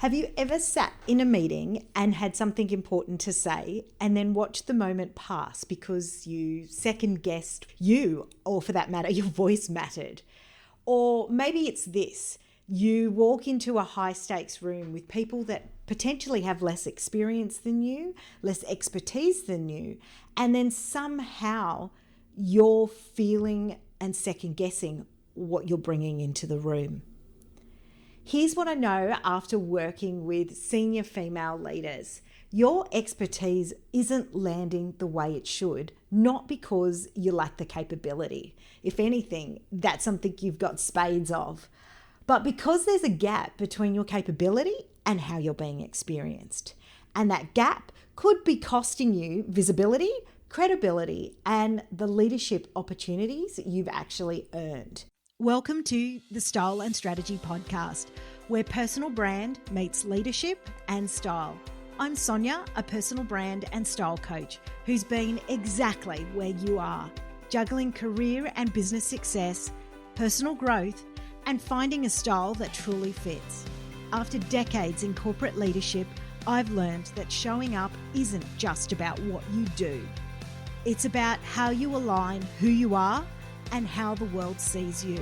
Have you ever sat in a meeting and had something important to say and then watched the moment pass because you second guessed you, or for that matter, your voice mattered? Or maybe it's this. You walk into a high stakes room with people that potentially have less experience than you, less expertise than you, and then somehow you're feeling and second guessing what you're bringing into the room. Here's what I know after working with senior female leaders. Your expertise isn't landing the way it should, not because you lack the capability. If anything, that's something you've got spades of. But because there's a gap between your capability and how you're being experienced. And that gap could be costing you visibility, credibility, and the leadership opportunities you've actually earned. Welcome to the Style and Strategy Podcast, where personal brand meets leadership and style. I'm Sonya, a personal brand and style coach who's been exactly where you are, juggling career and business success, personal growth, and finding a style that truly fits. After decades in corporate leadership, I've learned that showing up isn't just about what you do. It's about how you align who you are and how the world sees you.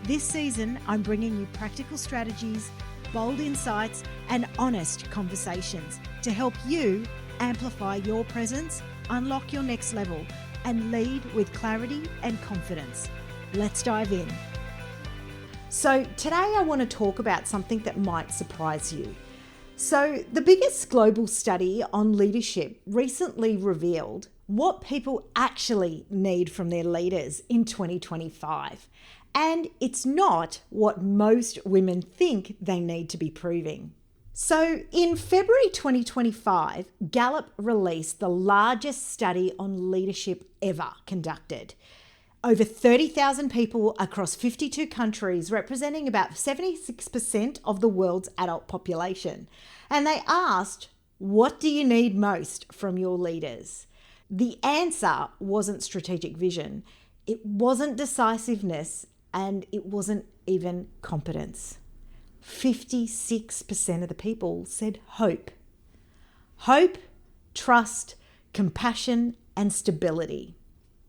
This season, I'm bringing you practical strategies, bold insights, and honest conversations to help you amplify your presence, unlock your next level, and lead with clarity and confidence. Let's dive in. So today I want to talk about something that might surprise you. So the biggest global study on leadership recently revealed what people actually need from their leaders in 2025. And it's not what most women think they need to be proving. So in February 2025, Gallup released the largest study on leadership ever conducted. Over 30,000 people across 52 countries, representing about 76% of the world's adult population. And they asked, what do you need most from your leaders? The answer wasn't strategic vision, it wasn't decisiveness, and it wasn't even competence. 56% of the people said hope. Hope, trust, compassion, and stability.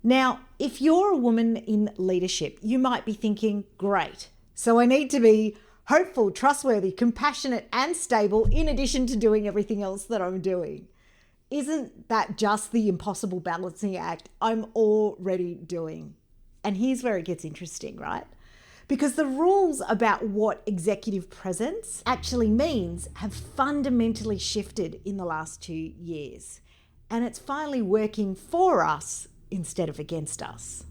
Now, if you're a woman in leadership, you might be thinking, great, so I need to be hopeful, trustworthy, compassionate, and stable in addition to doing everything else that I'm doing. Isn't that just the impossible balancing act I'm already doing? And here's where it gets interesting, right? Because the rules about what executive presence actually means have fundamentally shifted in the last 2 years. And it's finally working for us instead of against us.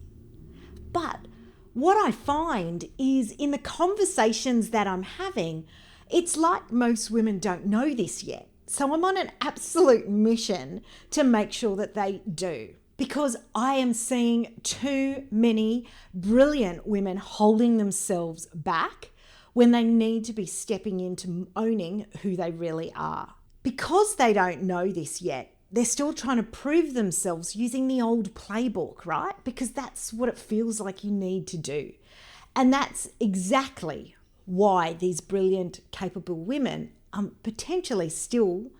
But what I find is in the conversations that I'm having, it's like most women don't know this yet. So I'm on an absolute mission to make sure that they do, because I am seeing too many brilliant women holding themselves back when they need to be stepping into owning who they really are. Because they don't know this yet, they're still trying to prove themselves using the old playbook, right? Because that's what it feels like you need to do. And that's exactly why these brilliant, capable women are potentially still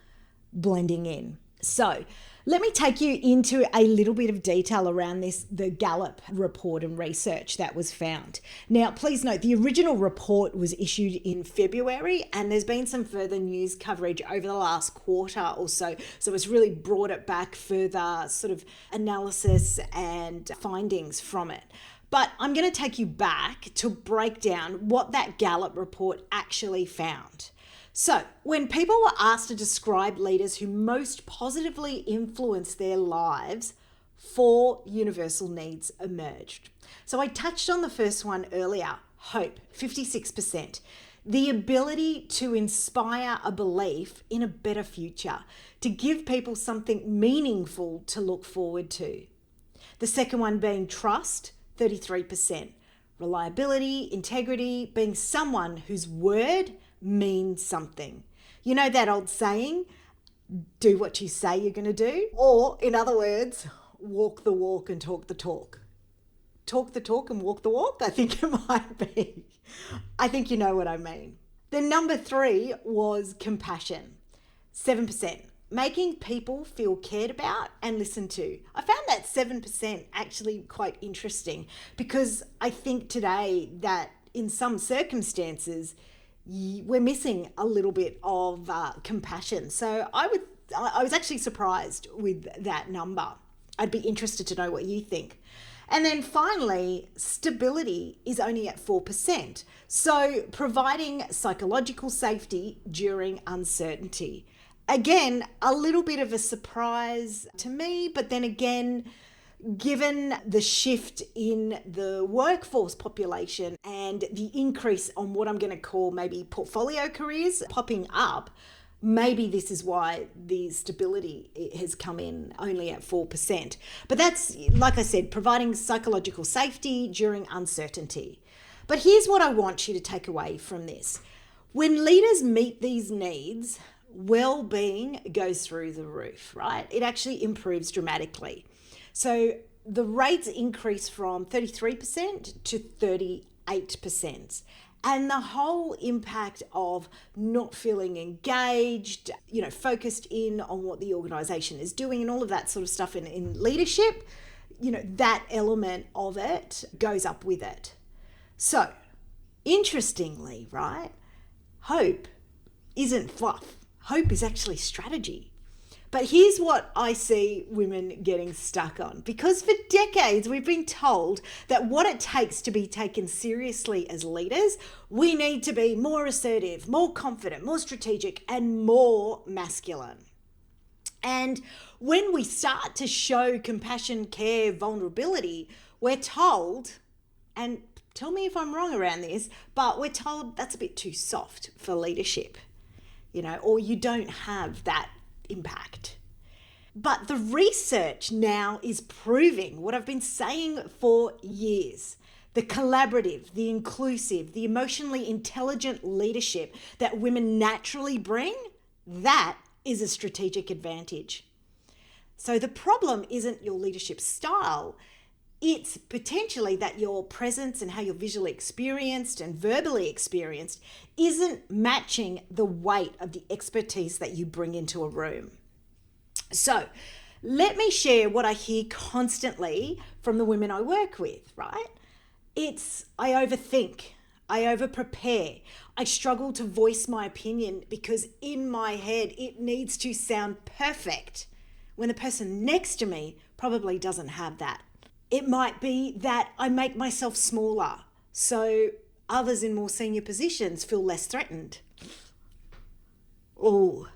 blending in. So let me take you into a little bit of detail around the Gallup report and research that was found. Now, please note, the original report was issued in February, and there's been some further news coverage over the last quarter or so. So it's really brought it back further sort of analysis and findings from it. But I'm going to take you back to break down what that Gallup report actually found. So, when people were asked to describe leaders who most positively influence their lives, 4 universal needs emerged. So I touched on the first one earlier, hope, 56%. The ability to inspire a belief in a better future, to give people something meaningful to look forward to. The second one being trust, 33%. Reliability, integrity, being someone whose word means something. You know that old saying, do what you say you're going to do? Or, in other words, walk the walk and talk the talk. Talk the talk and walk the walk, I think it might be. I think you know what I mean. The number 3 was compassion, 7%. Making people feel cared about and listened to. I found that 7% actually quite interesting, because I think today that in some circumstances we're missing a little bit of compassion. So I was actually surprised with that number. I'd be interested to know what you think. And then finally, stability is only at 4%. So providing psychological safety during uncertainty. Again, a little bit of a surprise to me, but then again, given the shift in the workforce population and the increase on what I'm going to call maybe portfolio careers popping up, maybe this is why the stability has come in only at 4%. But that's, like I said, providing psychological safety during uncertainty. But here's what I want you to take away from this. When leaders meet these needs, well-being goes through the roof, right? It actually improves dramatically. So the rates increase from 33% to 38%. And the whole impact of not feeling engaged, focused in on what the organization is doing and all of that sort of stuff in leadership, that element of it goes up with it. So, interestingly, right, hope isn't fluff. Hope is actually strategy. But here's what I see women getting stuck on. Because for decades, we've been told that what it takes to be taken seriously as leaders, we need to be more assertive, more confident, more strategic, and more masculine. And when we start to show compassion, care, vulnerability, we're told, and tell me if I'm wrong around this, but we're told that's a bit too soft for leadership, or you don't have that impact. But the research now is proving what I've been saying for years. The collaborative, the inclusive, the emotionally intelligent leadership that women naturally bring, that is a strategic advantage. So the problem isn't your leadership style. It's potentially that your presence and how you're visually experienced and verbally experienced isn't matching the weight of the expertise that you bring into a room. So let me share what I hear constantly from the women I work with, right? It's I overthink, I over-prepare, I struggle to voice my opinion because in my head it needs to sound perfect when the person next to me probably doesn't have that. It might be that I make myself smaller so others in more senior positions feel less threatened. Or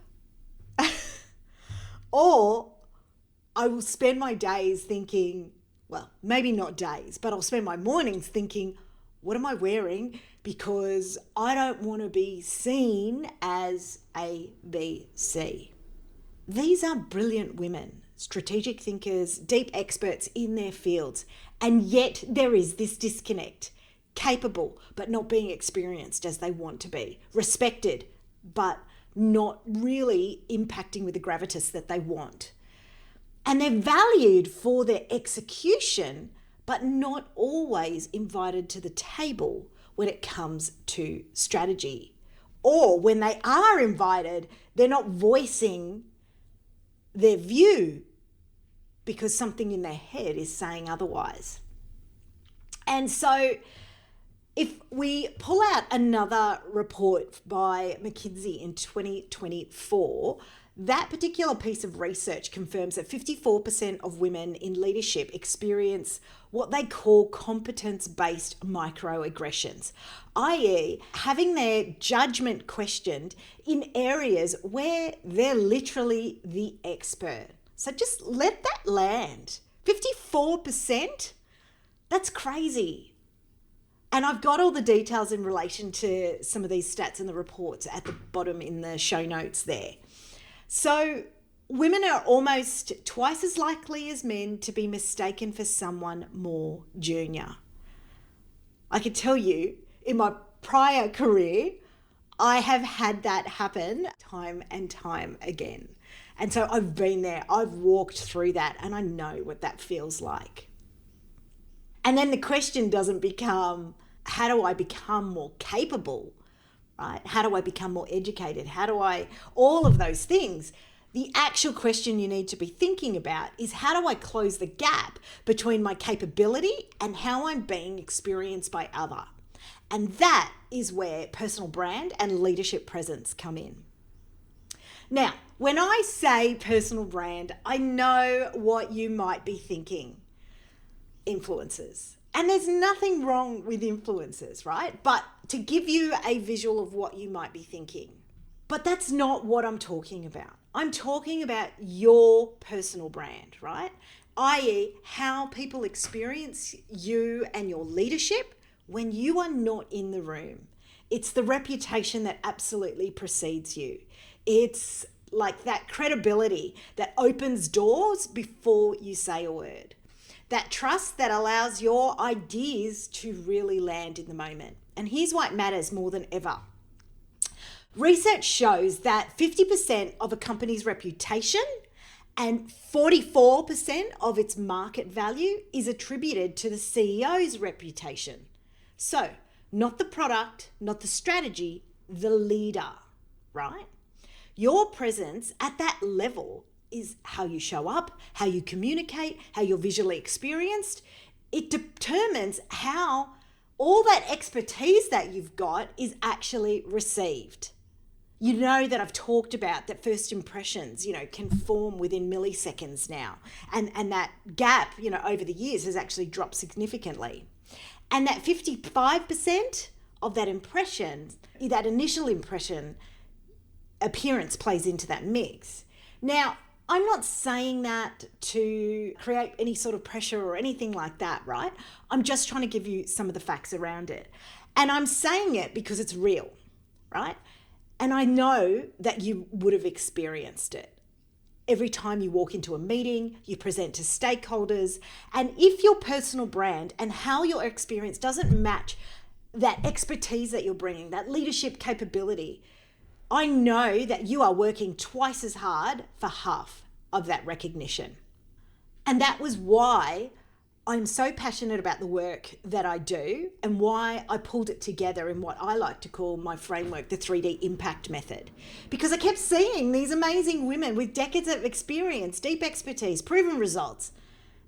I will spend my days thinking, well, maybe not days, but I'll spend my mornings thinking, what am I wearing? Because I don't want to be seen as A, B, C. These are brilliant women, strategic thinkers, deep experts in their fields, and yet there is this disconnect. Capable, but not being experienced as they want to be. Respected, but not really impacting with the gravitas that they want. And they're valued for their execution, but not always invited to the table when it comes to strategy. Or when they are invited, they're not voicing their view because something in their head is saying otherwise. And so if we pull out another report by McKinsey in 2024, that particular piece of research confirms that 54% of women in leadership experience what they call competence-based microaggressions, i.e. having their judgment questioned in areas where they're literally the expert. So just let that land. 54%? That's crazy. And I've got all the details in relation to some of these stats and the reports at the bottom in the show notes there. So women are almost twice as likely as men to be mistaken for someone more junior. I can tell you, in my prior career, I have had that happen time and time again. And so I've been there, I've walked through that, and I know what that feels like. And then the question doesn't become, how do I become more capable? right? How do I become more educated? All of those things. The actual question you need to be thinking about is, how do I close the gap between my capability and how I'm being experienced by other? And that is where personal brand and leadership presence come in. Now, when I say personal brand, I know what you might be thinking. Influencers. And there's nothing wrong with influencers, right? But to give you a visual of what you might be thinking. But that's not what I'm talking about. I'm talking about your personal brand, right? i.e., how people experience you and your leadership when you are not in the room. It's the reputation that absolutely precedes you. It's like that credibility that opens doors before you say a word. That trust that allows your ideas to really land in the moment. And here's why it matters more than ever. Research shows that 50% of a company's reputation and 44% of its market value is attributed to the CEO's reputation. So, not the product, not the strategy, the leader, right? Your presence at that level is how you show up, how you communicate, how you're visually experienced. It determines how all that expertise that you've got is actually received. You know that I've talked about that first impressions, can form within milliseconds now. And that gap, over the years has actually dropped significantly. And that 55% of that impression, that initial impression, appearance plays into that mix. Now, I'm not saying that to create any sort of pressure or anything like that, right? I'm just trying to give you some of the facts around it. And I'm saying it because it's real, right? And I know that you would have experienced it. Every time you walk into a meeting, you present to stakeholders, and if your personal brand and how your experience doesn't match that expertise that you're bringing, that leadership capability, I know that you are working twice as hard for half of that recognition. And that was why I'm so passionate about the work that I do and why I pulled it together in what I like to call my framework, the 3D impact method. Because I kept seeing these amazing women with decades of experience, deep expertise, proven results,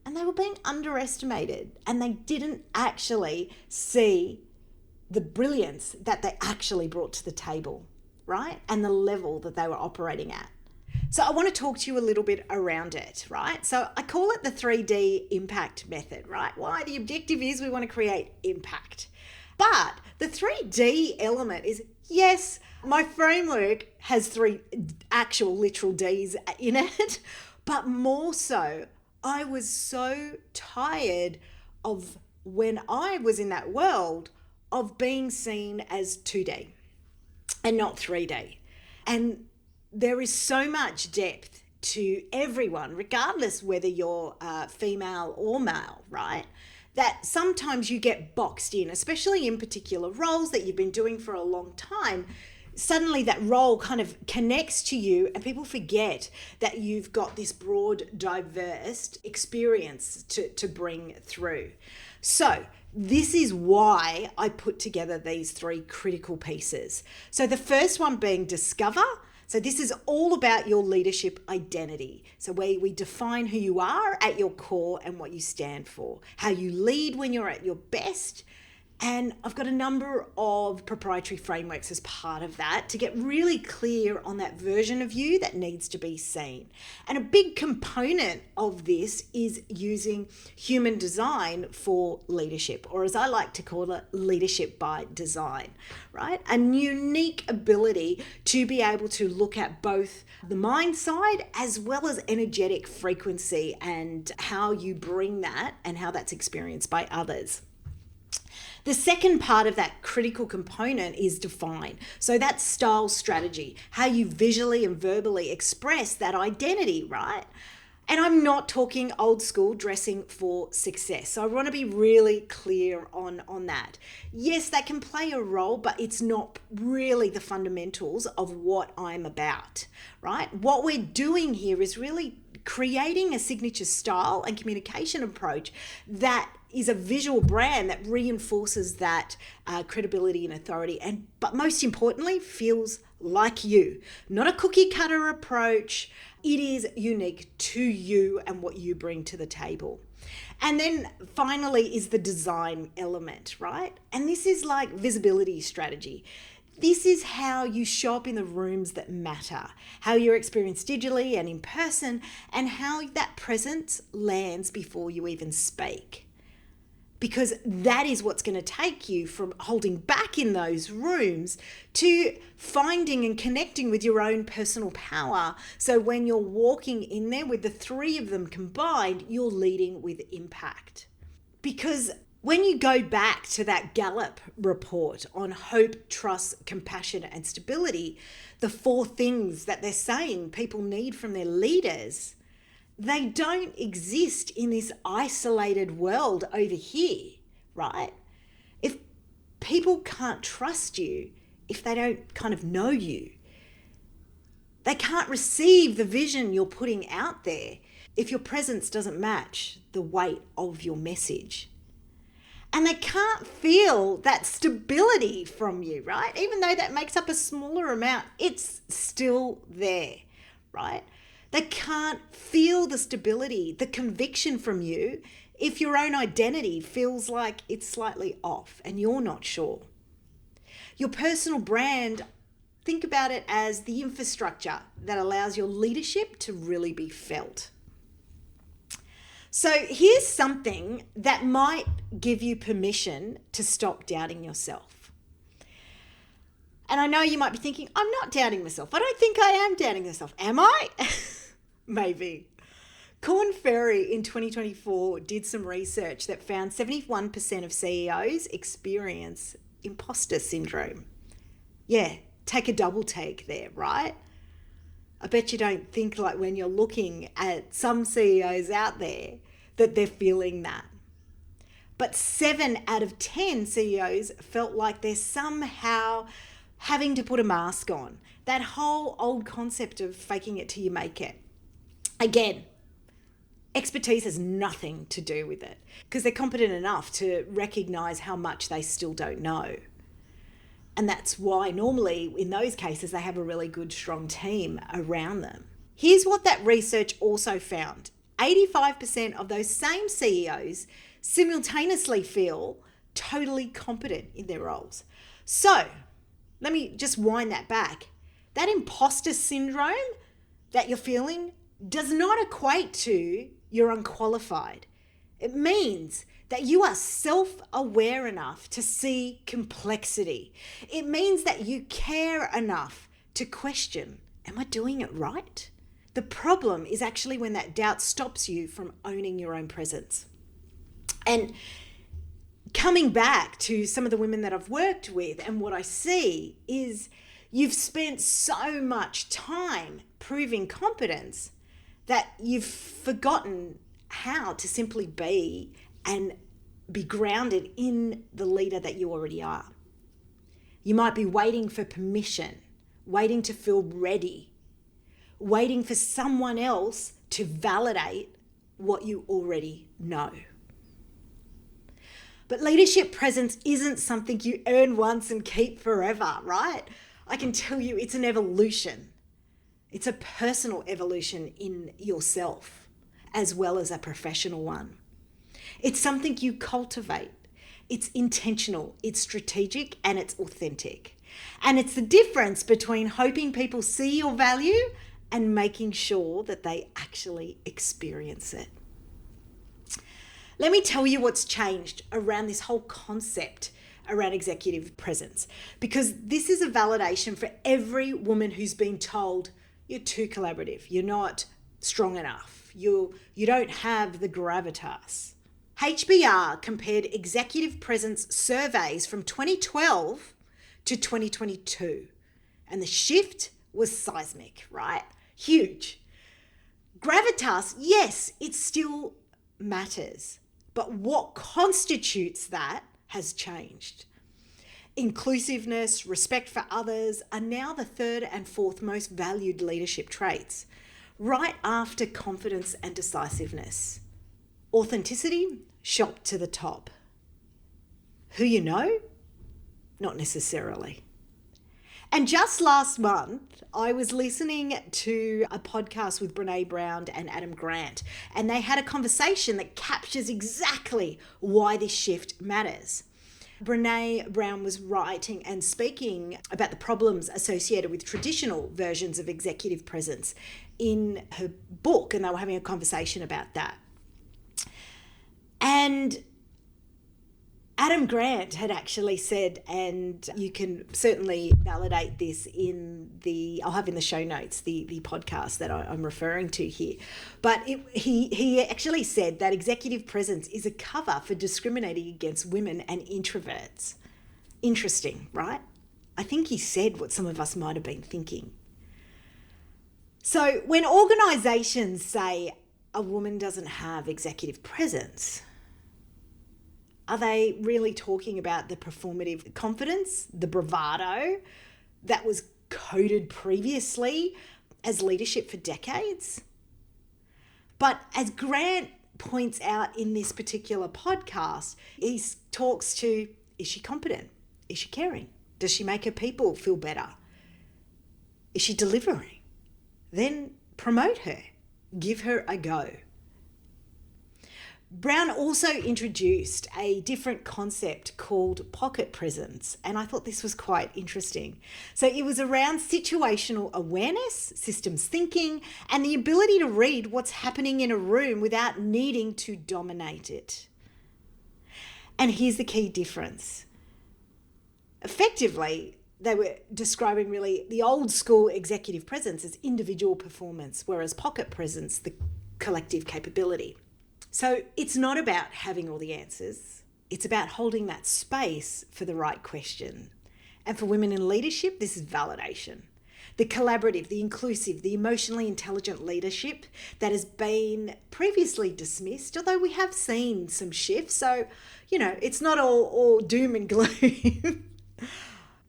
and they were being underestimated, and they didn't actually see the brilliance that they actually brought to the table, right? And the level that they were operating at. So I want to talk to you a little bit around it, right? So I call it the 3D impact method, right? Why? The objective is we want to create impact. But the 3D element is, yes, my framework has 3 actual literal Ds in it, but more so, I was so tired of when I was in that world of being seen as 2D and not 3D. And there is so much depth to everyone, regardless whether you're female or male, right? That sometimes you get boxed in, especially in particular roles that you've been doing for a long time. Suddenly that role kind of connects to you and people forget that you've got this broad, diverse experience to bring through. So this is why I put together these 3 critical pieces. So the first one being discover. So this is all about your leadership identity. So where we define who you are at your core and what you stand for, how you lead when you're at your best. And I've got a number of proprietary frameworks as part of that to get really clear on that version of you that needs to be seen. And a big component of this is using human design for leadership, or as I like to call it, leadership by design, right? A unique ability to be able to look at both the mind side as well as energetic frequency and how you bring that and how that's experienced by others. The second part of that critical component is define. So that's style strategy, how you visually and verbally express that identity, right? And I'm not talking old school dressing for success. So I want to be really clear on that. Yes, that can play a role, but it's not really the fundamentals of what I'm about, right? What we're doing here is really creating a signature style and communication approach that is a visual brand that reinforces that credibility and authority, but most importantly, feels like you. Not a cookie cutter approach. It is unique to you and what you bring to the table. And then finally is the design element, right? And this is like visibility strategy. This is how you show up in the rooms that matter, how you're experienced digitally and in person, and how that presence lands before you even speak. Because that is what's going to take you from holding back in those rooms to finding and connecting with your own personal power. So when you're walking in there with the three of them combined, you're leading with impact. Because when you go back to that Gallup report on hope, trust, compassion, and stability, the 4 things that they're saying people need from their leaders, they don't exist in this isolated world over here, right? If people can't trust you, if they don't kind of know you, they can't receive the vision you're putting out there if your presence doesn't match the weight of your message. And they can't feel that stability from you, right? Even though that makes up a smaller amount, it's still there, right? They can't feel the stability, the conviction from you if your own identity feels like it's slightly off and you're not sure. Your personal brand, think about it as the infrastructure that allows your leadership to really be felt. So here's something that might give you permission to stop doubting yourself. And I know you might be thinking, I'm not doubting myself. I don't think I am doubting myself. Am I? Maybe. Korn Ferry in 2024 did some research that found 71% of CEOs experience imposter syndrome. Yeah, take a double take there, right? I bet you don't think like when you're looking at some CEOs out there that they're feeling that. But 7 out of 10 CEOs felt like they're somehow having to put a mask on. That whole old concept of faking it till you make it. Again, expertise has nothing to do with it because they're competent enough to recognize how much they still don't know. And that's why normally in those cases, they have a really good, strong team around them. Here's what that research also found. 85% of those same CEOs simultaneously feel totally competent in their roles. So let me just wind that back. That imposter syndrome that you're feeling does not equate to you're unqualified. It means that you are self-aware enough to see complexity. It means that you care enough to question, am I doing it right? The problem is actually when that doubt stops you from owning your own presence. And coming back to some of the women that I've worked with and what I see is you've spent so much time proving competence that you've forgotten how to simply be and be grounded in the leader that you already are. You might be waiting for permission, waiting to feel ready, waiting for someone else to validate what you already know. But leadership presence isn't something you earn once and keep forever, right? I can tell you it's an evolution. It's a personal evolution in yourself as well as a professional one. It's something you cultivate. It's intentional, it's strategic, and it's authentic. And it's the difference between hoping people see your value and making sure that they actually experience it. Let me tell you what's changed around this whole concept around executive presence, because this is a validation for every woman who's been told, you're too collaborative, you're not strong enough, you don't have the gravitas. HBR compared executive presence surveys from 2012 to 2022, and the shift was seismic, right? Huge. Gravitas, yes, it still matters, but what constitutes that has changed. Inclusiveness, respect for others are now the 3rd and 4th most valued leadership traits, right after confidence and decisiveness. Authenticity, shot to the top. Who you know? Not necessarily. And just last month, I was listening to a podcast with Brene Brown and Adam Grant, and they had a conversation that captures exactly why this shift matters. Brene Brown was writing and speaking about the problems associated with traditional versions of executive presence in her book, and they were having a conversation about that. And Adam Grant had actually said, and you can certainly validate this I'll have in the show notes the podcast that I'm referring to here, but he actually said that executive presence is a cover for discriminating against women and introverts. Interesting, right? I think he said what some of us might have been thinking. So when organizations say a woman doesn't have executive presence, are they really talking about the performative confidence, the bravado that was coded previously as leadership for decades? But as Grant points out in this particular podcast, he talks to, is she competent? Is she caring? Does she make her people feel better? Is she delivering? Then promote her. Give her a go. Brown also introduced a different concept called pocket presence, and I thought this was quite interesting. So it was around situational awareness, systems thinking, and the ability to read what's happening in a room without needing to dominate it. And here's the key difference. Effectively, they were describing really the old school executive presence as individual performance, whereas pocket presence, the collective capability. So it's not about having all the answers. It's about holding that space for the right question. And for women in leadership, this is validation. The collaborative, the inclusive, the emotionally intelligent leadership that has been previously dismissed, although we have seen some shifts. So, it's not all doom and gloom.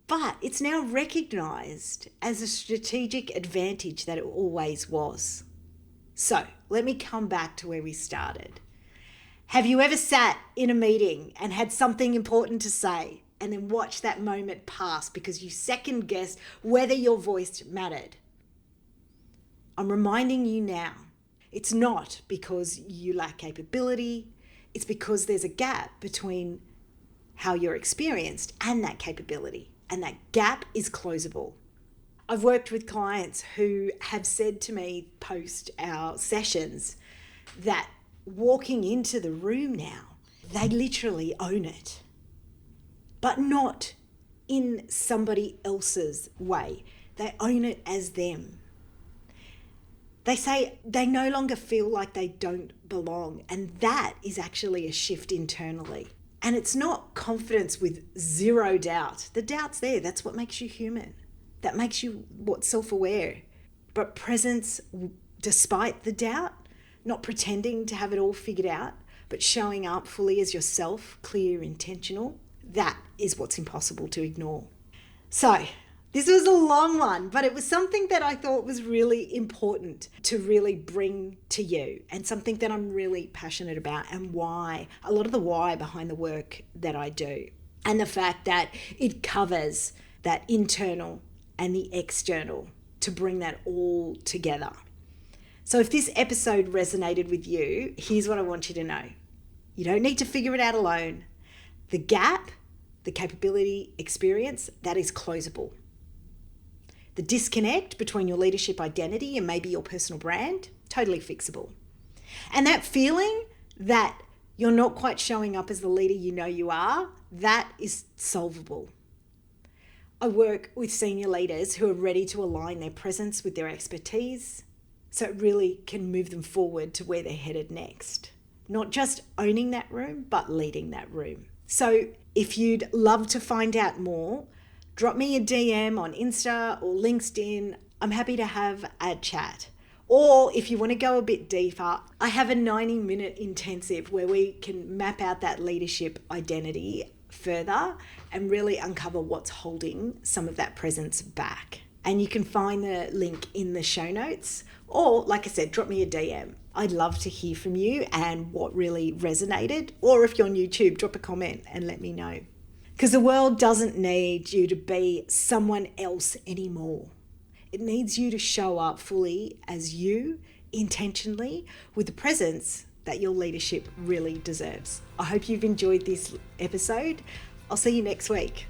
But it's now recognised as a strategic advantage that it always was. So let me come back to where we started. Have you ever sat in a meeting and had something important to say and then watched that moment pass because you second guessed whether your voice mattered? I'm reminding you now, it's not because you lack capability, it's because there's a gap between how you're experienced and that capability, and that gap is closable. I've worked with clients who have said to me post our sessions that walking into the room now, they literally own it, but not in somebody else's way. They own it as them. They say they no longer feel like they don't belong, and that is actually a shift internally. And it's not confidence with zero doubt. The doubt's there. That's what makes you human. That makes you self-aware. But presence, despite the doubt, not pretending to have it all figured out, but showing up fully as yourself, clear, intentional, that is what's impossible to ignore. So this was a long one, but it was something that I thought was really important to really bring to you, and something that I'm really passionate about, and why, a lot of the why behind the work that I do, and the fact that it covers that internal and the external to bring that all together. So if this episode resonated with you, here's what I want you to know. You don't need to figure it out alone. The gap, the capability, experience, that is closable. The disconnect between your leadership identity and maybe your personal brand, totally fixable. And that feeling that you're not quite showing up as the leader you know you are, that is solvable. I work with senior leaders who are ready to align their presence with their expertise so it really can move them forward to where they're headed next. Not just owning that room, but leading that room. So if you'd love to find out more, drop me a DM on Insta or LinkedIn. I'm happy to have a chat. Or if you want to go a bit deeper, I have a 90-minute intensive where we can map out that leadership identity further and really uncover what's holding some of that presence back. And you can find the link in the show notes. Or, like I said, drop me a DM. I'd love to hear from you and what really resonated. Or if you're on YouTube, drop a comment and let me know. Because the world doesn't need you to be someone else anymore. It needs you to show up fully as you, intentionally, with the presence that your leadership really deserves. I hope you've enjoyed this episode. I'll see you next week.